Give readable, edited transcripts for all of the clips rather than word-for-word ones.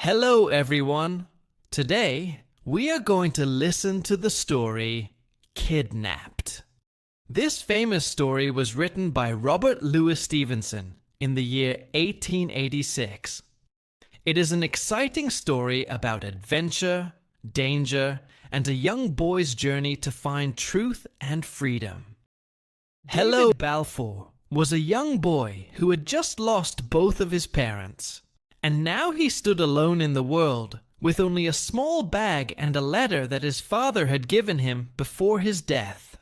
Hello, everyone. Today, we are going to listen to the story Kidnapped. This famous story was written by Robert Louis Stevenson in the year 1886. It is an exciting story about adventure, danger, and a young boy's journey to find truth and freedom. David Balfour was a young boy who had just lost both of his parents, and now he stood alone in the world with only a small bag and a letter that his father had given him before his death.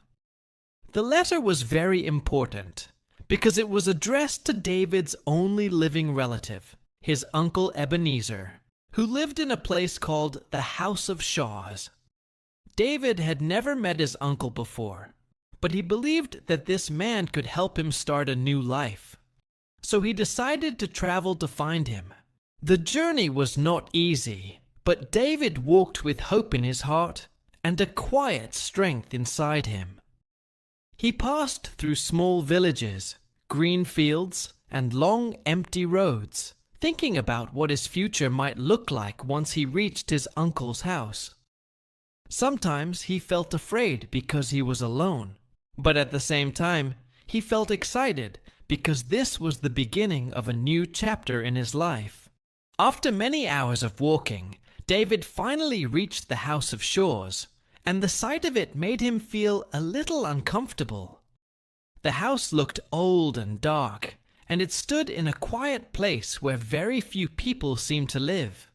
The letter was very important because it was addressed to David's only living relative, his uncle Ebenezer, who lived in a place called the House of Shaws. David had never met his uncle before, but he believed that this man could help him start a new life. So he decided to travel to find him. The journey was not easy, but David walked with hope in his heart and a quiet strength inside him. He passed through small villages, green fields, and long empty roads, thinking about what his future might look like once he reached his uncle's house. Sometimes he felt afraid because he was alone, but at the same time, he felt excited because this was the beginning of a new chapter in his life. After many hours of walking, David finally reached the House of Shaws, and the sight of it made him feel a little uncomfortable. The house looked old and dark, and it stood in a quiet place where very few people seemed to live.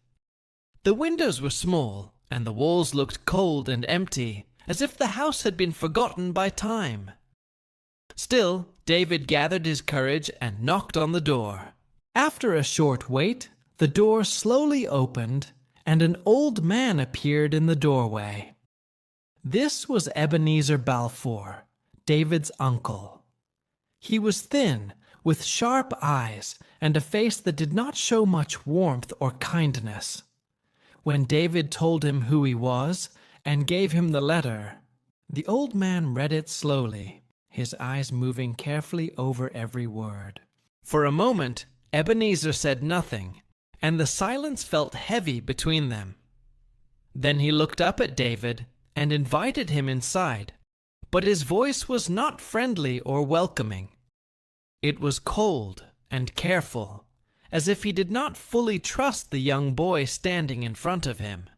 The windows were small, and the walls looked cold and empty, as if the house had been forgotten by time. Still, David gathered his courage and knocked on the door. After a short wait, the door slowly opened, and an old man appeared in the doorway. This was Ebenezer Balfour, David's uncle. He was thin, with sharp eyes, and a face that did not show much warmth or kindness. When David told him who he was and gave him the letter, the old man read it slowly, his eyes moving carefully over every word. For a moment, Ebenezer said nothing, and the silence felt heavy between them. Then he looked up at David and invited him inside, but his voice was not friendly or welcoming. It was cold and careful, as if he did not fully trust the young boy standing in front of him.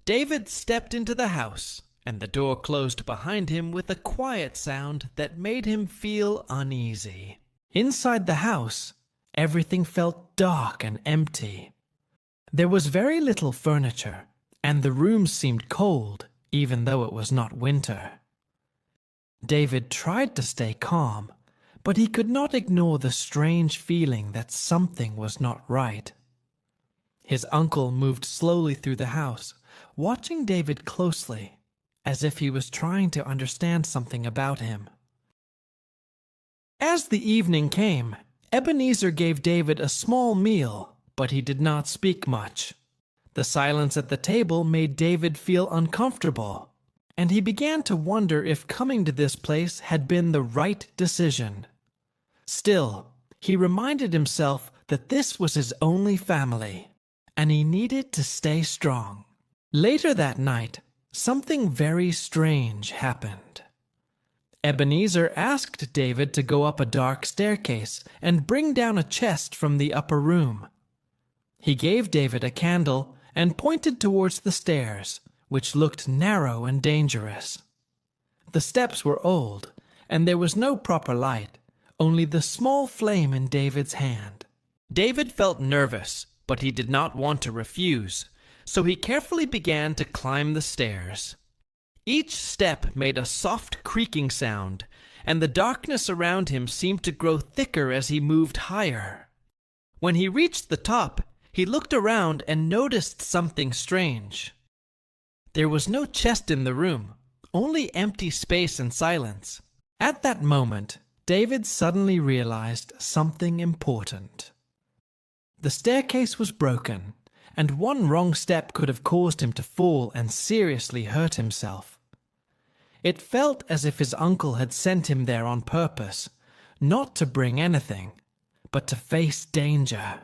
David stepped into the house, and the door closed behind him with a quiet sound that made him feel uneasy. Inside the house, everything felt dark and empty. There was very little furniture, and the room seemed cold, even though it was not winter. David tried to stay calm, but he could not ignore the strange feeling that something was not right. His uncle moved slowly through the house, watching David closely, as if he was trying to understand something about him. As the evening came, Ebenezer gave David a small meal, but he did not speak much. The silence at the table made David feel uncomfortable, and he began to wonder if coming to this place had been the right decision. Still, he reminded himself that this was his only family, and he needed to stay strong. Later that night, something very strange happened. Ebenezer asked David to go up a dark staircase and bring down a chest from the upper room. He gave David a candle and pointed towards the stairs, which looked narrow and dangerous. The steps were old, and there was no proper light, only the small flame in David's hand. David felt nervous, but he did not want to refuse, so he carefully began to climb the stairs. Each step made a soft creaking sound, and the darkness around him seemed to grow thicker as he moved higher. When he reached the top, he looked around and noticed something strange. There was no chest in the room, only empty space and silence. At that moment, David suddenly realized something important. The staircase was broken, and one wrong step could have caused him to fall and seriously hurt himself. It felt as if his uncle had sent him there on purpose, not to bring anything, but to face danger.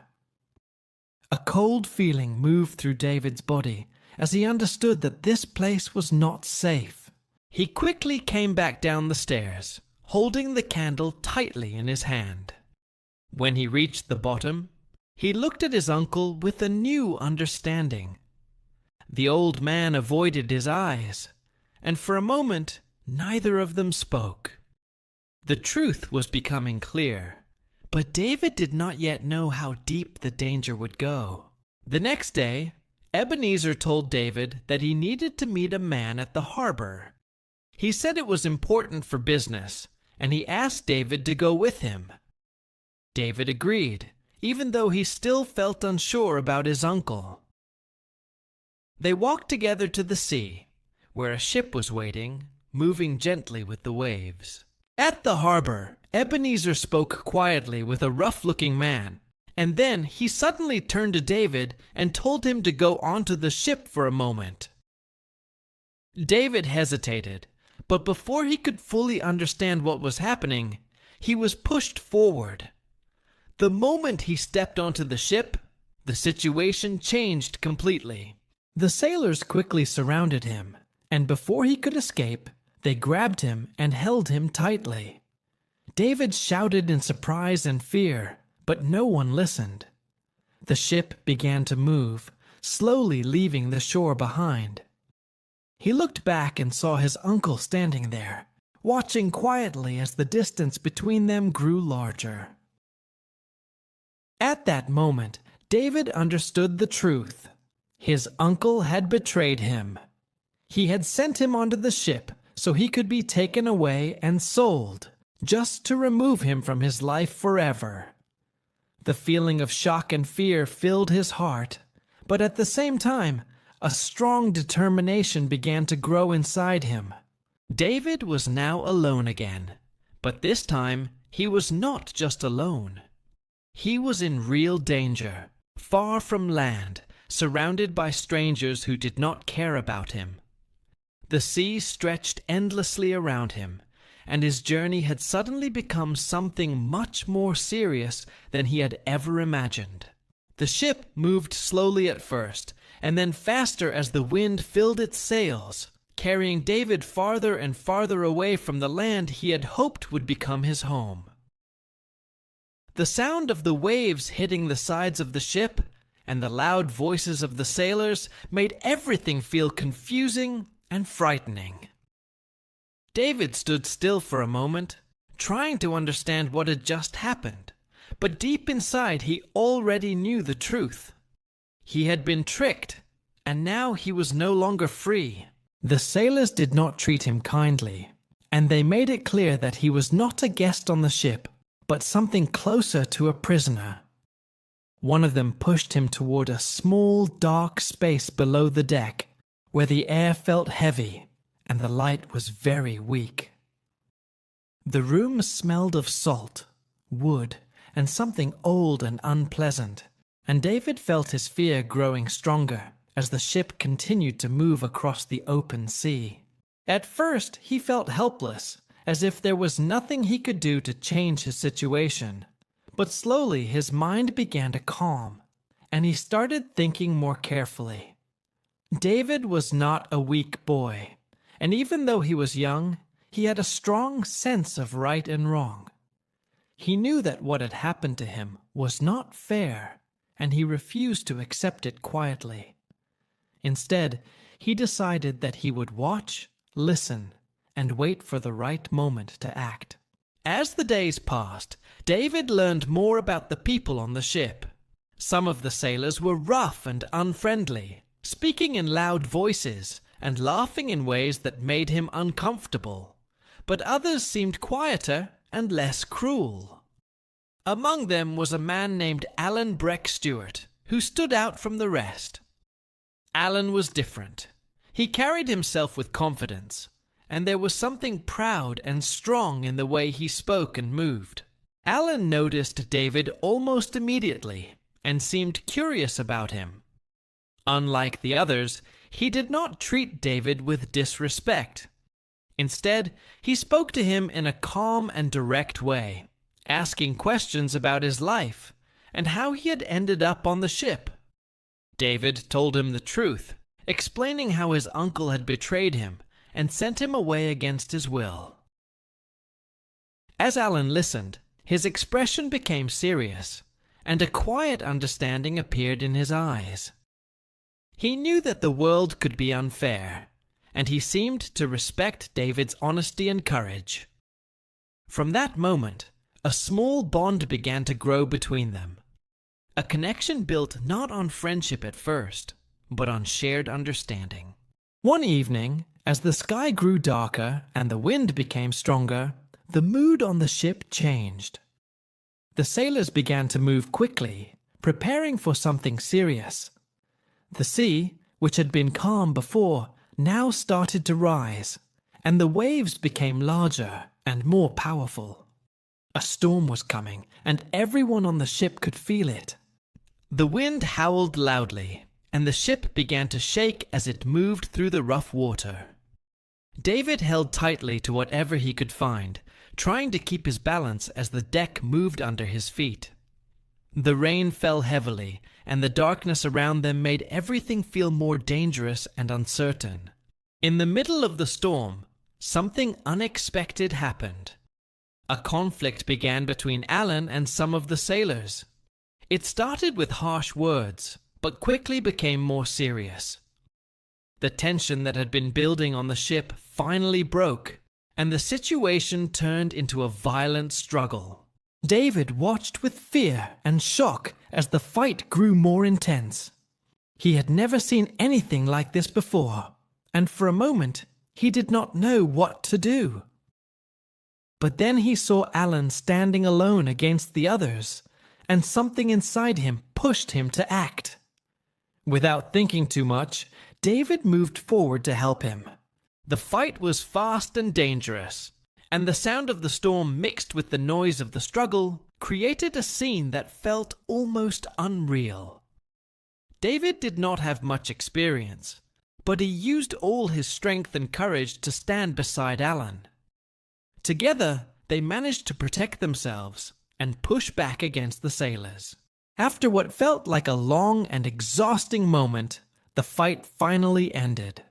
A cold feeling moved through David's body as he understood that this place was not safe. He quickly came back down the stairs, holding the candle tightly in his hand. When he reached the bottom, he looked at his uncle with a new understanding. The old man avoided his eyes, and for a moment neither of them spoke. The truth was becoming clear, but David did not yet know how deep the danger would go. The next day, Ebenezer told David that he needed to meet a man at the harbor. He said it was important for business, and he asked David to go with him. David agreed, even though he still felt unsure about his uncle. They walked together to the sea, where a ship was waiting, moving gently with the waves. At the harbor, Ebenezer spoke quietly with a rough-looking man, and then he suddenly turned to David and told him to go onto the ship for a moment. David hesitated, but before he could fully understand what was happening, he was pushed forward. The moment he stepped onto the ship, the situation changed completely. The sailors quickly surrounded him, and before he could escape, they grabbed him and held him tightly. David shouted in surprise and fear, but no one listened. The ship began to move, slowly leaving the shore behind. He looked back and saw his uncle standing there, watching quietly as the distance between them grew larger. At that moment, David understood the truth. His uncle had betrayed him. He had sent him onto the ship so he could be taken away and sold, just to remove him from his life forever. The feeling of shock and fear filled his heart, but at the same time, a strong determination began to grow inside him. David was now alone again, but this time he was not just alone. He was in real danger, far from land, surrounded by strangers who did not care about him. The sea stretched endlessly around him, and his journey had suddenly become something much more serious than he had ever imagined. The ship moved slowly at first, and then faster as the wind filled its sails, carrying David farther and farther away from the land he had hoped would become his home. The sound of the waves hitting the sides of the ship and the loud voices of the sailors made everything feel confusing and frightening. David stood still for a moment, trying to understand what had just happened, but deep inside he already knew the truth. He had been tricked, and now he was no longer free. The sailors did not treat him kindly, and they made it clear that he was not a guest on the ship, but something closer to a prisoner. One of them pushed him toward a small, dark space below the deck, where the air felt heavy and the light was very weak. The room smelled of salt, wood, and something old and unpleasant, and David felt his fear growing stronger as the ship continued to move across the open sea. At first, he felt helpless, as if there was nothing he could do to change his situation. But slowly his mind began to calm, and he started thinking more carefully. David was not a weak boy, and even though he was young, he had a strong sense of right and wrong. He knew that what had happened to him was not fair, and he refused to accept it quietly. Instead, he decided that he would watch, listen, and wait for the right moment to act. As the days passed, David learned more about the people on the ship. Some of the sailors were rough and unfriendly, speaking in loud voices and laughing in ways that made him uncomfortable, but others seemed quieter and less cruel. Among them was a man named Alan Breck Stewart, who stood out from the rest. Alan was different. He carried himself with confidence, and there was something proud and strong in the way he spoke and moved. Alan noticed David almost immediately and seemed curious about him. Unlike the others, he did not treat David with disrespect. Instead, he spoke to him in a calm and direct way, asking questions about his life and how he had ended up on the ship. David told him the truth, explaining how his uncle had betrayed him and sent him away against his will. As Alan listened, his expression became serious, and a quiet understanding appeared in his eyes. He knew that the world could be unfair, and he seemed to respect David's honesty and courage. From that moment, a small bond began to grow between them. A connection built not on friendship at first, but on shared understanding. One evening, as the sky grew darker and the wind became stronger, the mood on the ship changed. The sailors began to move quickly, preparing for something serious. The sea, which had been calm before, now started to rise, and the waves became larger and more powerful. A storm was coming, and everyone on the ship could feel it. The wind howled loudly, and the ship began to shake as it moved through the rough water. David held tightly to whatever he could find, trying to keep his balance as the deck moved under his feet. The rain fell heavily, and the darkness around them made everything feel more dangerous and uncertain. In the middle of the storm, something unexpected happened. A conflict began between Alan and some of the sailors. It started with harsh words, but quickly became more serious. The tension that had been building on the ship finally broke, and the situation turned into a violent struggle. David watched with fear and shock as the fight grew more intense. He had never seen anything like this before, and for a moment he did not know what to do. But then he saw Alan standing alone against the others, and something inside him pushed him to act. Without thinking too much, David moved forward to help him. The fight was fast and dangerous, and the sound of the storm mixed with the noise of the struggle created a scene that felt almost unreal. David did not have much experience, but he used all his strength and courage to stand beside Alan. Together, they managed to protect themselves and push back against the sailors. After what felt like a long and exhausting moment, the fight finally ended.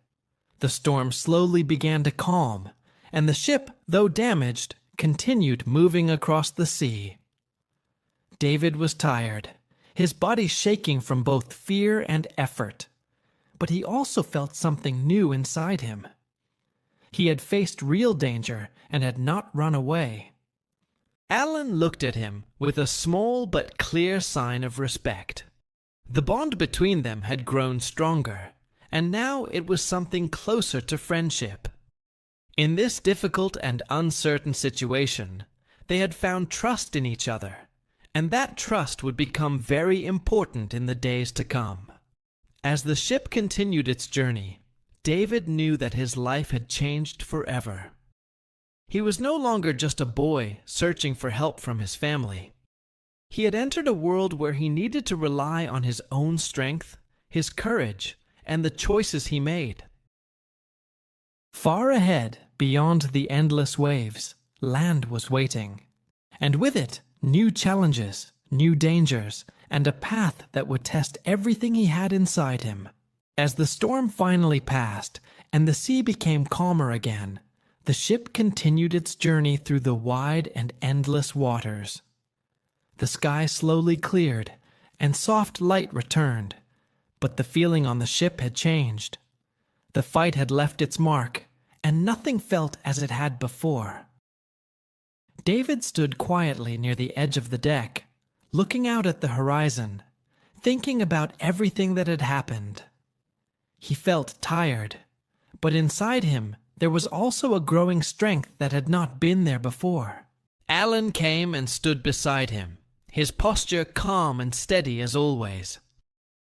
The storm slowly began to calm, and the ship, though damaged, continued moving across the sea. David was tired, his body shaking from both fear and effort, but he also felt something new inside him. He had faced real danger and had not run away. Alan looked at him with a small but clear sign of respect. The bond between them had grown stronger, and now it was something closer to friendship. In this difficult and uncertain situation, they had found trust in each other, and that trust would become very important in the days to come. As the ship continued its journey, David knew that his life had changed forever. He was no longer just a boy searching for help from his family. He had entered a world where he needed to rely on his own strength, his courage, and the choices he made. Far ahead, beyond the endless waves, land was waiting, and with it, new challenges, new dangers, and a path that would test everything he had inside him. As the storm finally passed, and the sea became calmer again, the ship continued its journey through the wide and endless waters. The sky slowly cleared, and soft light returned, but the feeling on the ship had changed. The fight had left its mark, and nothing felt as it had before. David stood quietly near the edge of the deck, looking out at the horizon, thinking about everything that had happened. He felt tired, but inside him there was also a growing strength that had not been there before. Alan came and stood beside him, his posture calm and steady as always.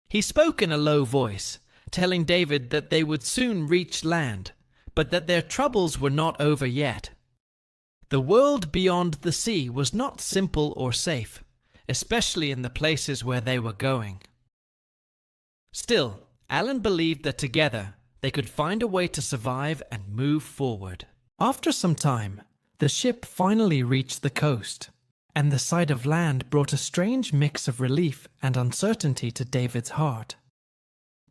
He spoke in a low voice, telling David that they would soon reach land, but that their troubles were not over yet. The world beyond the sea was not simple or safe, especially in the places where they were going. Still, Alan believed that together they could find a way to survive and move forward. After some time, the ship finally reached the coast, and the sight of land brought a strange mix of relief and uncertainty to David's heart.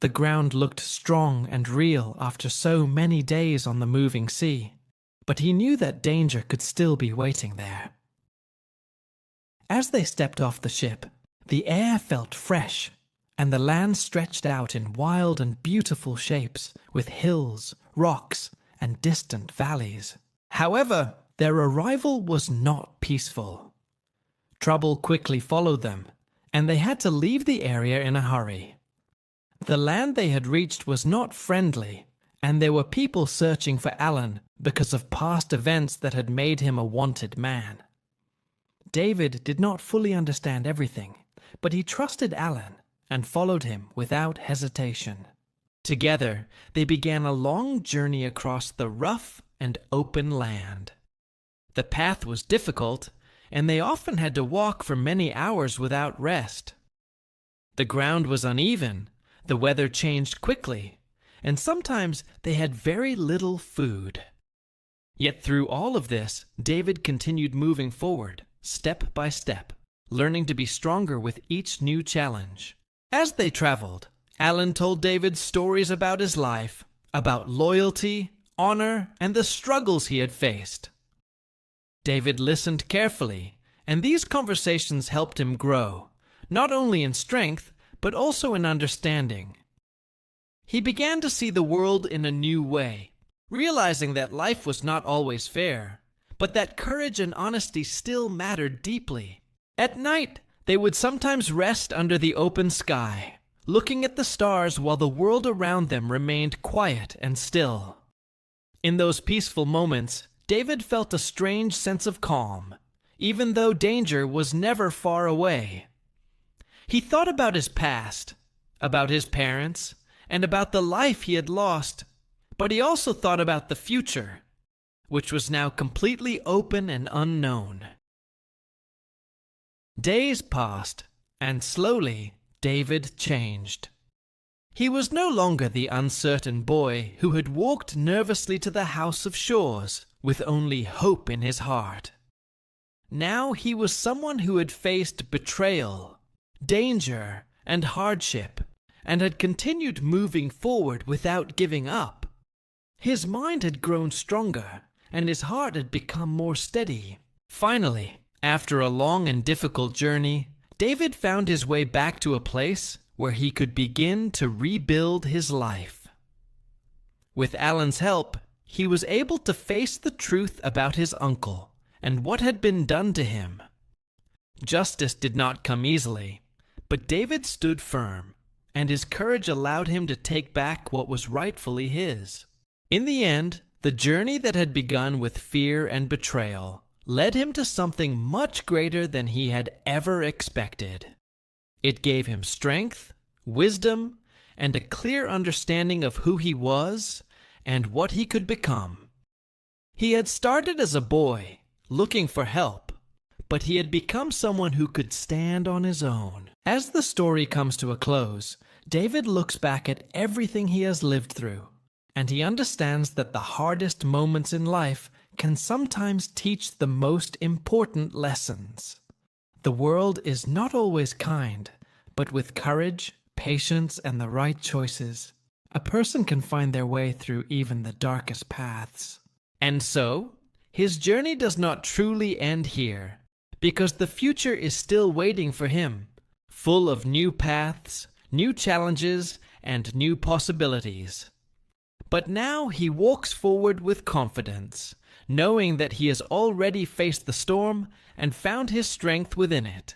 The ground looked strong and real after so many days on the moving sea, but he knew that danger could still be waiting there. As they stepped off the ship, the air felt fresh, and the land stretched out in wild and beautiful shapes, with hills, rocks, and distant valleys. However, their arrival was not peaceful. Trouble quickly followed them, and they had to leave the area in a hurry. The land they had reached was not friendly, and there were people searching for Alan because of past events that had made him a wanted man. David did not fully understand everything, but he trusted Alan and followed him without hesitation. Together, they began a long journey across the rough and open land. The path was difficult, and they often had to walk for many hours without rest. The ground was uneven, the weather changed quickly, and sometimes they had very little food. Yet through all of this, David continued moving forward, step by step, learning to be stronger with each new challenge. As they traveled, Alan told David stories about his life, about loyalty, honor, and the struggles he had faced. David listened carefully, and these conversations helped him grow, not only in strength, but also in understanding. He began to see the world in a new way, realizing that life was not always fair, but that courage and honesty still mattered deeply. At night, they would sometimes rest under the open sky, looking at the stars while the world around them remained quiet and still. In those peaceful moments, David felt a strange sense of calm, even though danger was never far away. He thought about his past, about his parents, and about the life he had lost, but he also thought about the future, which was now completely open and unknown. Days passed, and slowly David changed. He was no longer the uncertain boy who had walked nervously to the House of Shores with only hope in his heart. Now he was someone who had faced betrayal, danger, and hardship, and had continued moving forward without giving up. His mind had grown stronger, and his heart had become more steady. Finally, after a long and difficult journey, David found his way back to a place where he could begin to rebuild his life. With Alan's help, he was able to face the truth about his uncle and what had been done to him. Justice did not come easily, but David stood firm, and his courage allowed him to take back what was rightfully his. In the end, the journey that had begun with fear and betrayal led him to something much greater than he had ever expected. It gave him strength, wisdom, and a clear understanding of who he was and what he could become. He had started as a boy, looking for help, but he had become someone who could stand on his own. As the story comes to a close, David looks back at everything he has lived through, and he understands that the hardest moments in life can sometimes teach the most important lessons. The world is not always kind, but with courage, patience, and the right choices, a person can find their way through even the darkest paths. And so, his journey does not truly end here, because the future is still waiting for him, full of new paths, new challenges, and new possibilities. But now he walks forward with confidence, knowing that he has already faced the storm and found his strength within it.